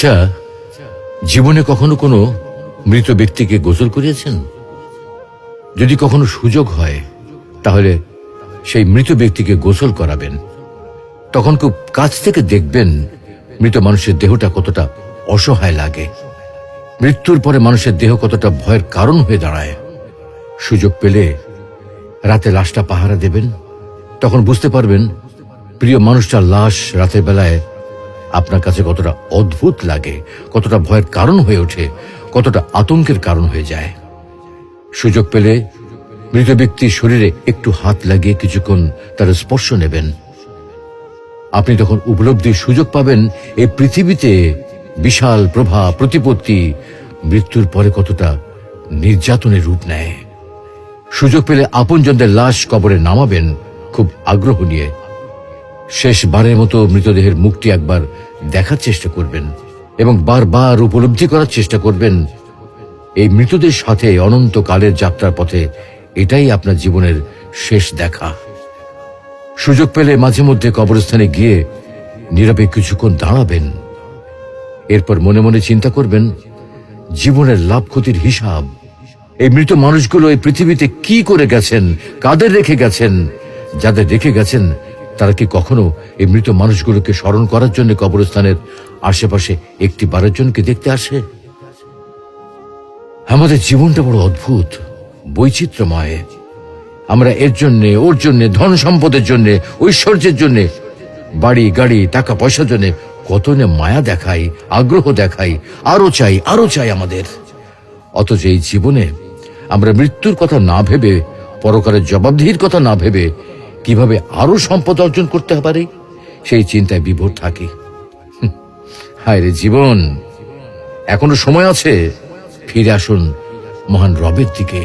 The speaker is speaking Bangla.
আচ্ছা, জীবনে কখনো কোনো মৃত ব্যক্তিকে গোসল করিয়েছেন? যদি কখনো সুযোগ হয় তাহলে সেই মৃত ব্যক্তিকে গোসল করাবেন। তখন খুব কাছ থেকে দেখবেন মৃত মানুষের দেহটা কতটা অসহায় লাগে, মৃত্যুর পরে মানুষের দেহ কতটা ভয়ের কারণ হয়ে দাঁড়ায়। সুযোগ পেলে রাতে লাশটা পাহারা দেবেন, তখন বুঝতে পারবেন প্রিয় মানুষটার লাশ রাতের বেলায় আপনার কাছে কতটা অদ্ভুত লাগে, কতটা ভয়ের কারণ হয়ে ওঠে, কতটা আতঙ্কের কারণ হয়ে যায়। সুযোগ পেলে মৃত ব্যক্তির শরীরে একটু হাত লাগিয়ে কিছুক্ষণ তার স্পর্শ নেবেন। আপনি তখন উপলব্ধির সুযোগ পাবেন এই পৃথিবীতে বিশাল প্রভা প্রতিপত্তি মৃত্যুর পরে কতটা নির্যাতনের রূপ নেয়। সুযোগ পেলে আপনজনদের লাশ কবরে নামাবেন খুব আগ্রহ নিয়ে। শেষবারের মতো মৃতদেহের মুখটি একবার দেখার চেষ্টা করবেন এবং বারবার উপলব্ধি করার চেষ্টা করবেন এই মৃতদের সাথে অনন্তকালের যাত্রার পথে এটাই আপনার জীবনের শেষ দেখা। সুযোগ পেলে মাঝে মধ্যে কবরস্থানে গিয়ে নীরবে কিছুক্ষণ দাঁড়াবেন। এরপর মনে মনে চিন্তা করবেন জীবনের লাভ ক্ষতির হিসাব। এই মৃত মানুষগুলো এই পৃথিবীতে কি করে গেছেন, কাদের রেখে গেছেন। যাদের রেখে গেছেন তারা কি কখনো এই মৃত মানুষগুলোকে স্মরণ করার জন্য কবরস্থানের আশেপাশে একটি বারের জনকে দেখতে আসে? আমাদের জীবনটা বড় অদ্ভুত, বৈচিত্র্যময়। আমরা এর জন্য ওর জন্য, ধন সম্পদের জন্য, ঐশ্বর্যের জন্য, বাড়ি গাড়ি টাকা পয়সার জন্য কত না মায়া দেখাই, আগ্রহ দেখাই, আরো চাই আমাদের। অথচ এই জীবনে আমরা মৃত্যুর কথা না ভেবে, পরকালের জবাবদিহির কথা না ভেবে কিভাবে আরো সম্পদ অর্জন করতে পারি সেই চিন্তায় বিভোর থাকি। হায় রে জীবন, এখনো সময় আছে, ফিরে আসুন মহান রবের দিকে।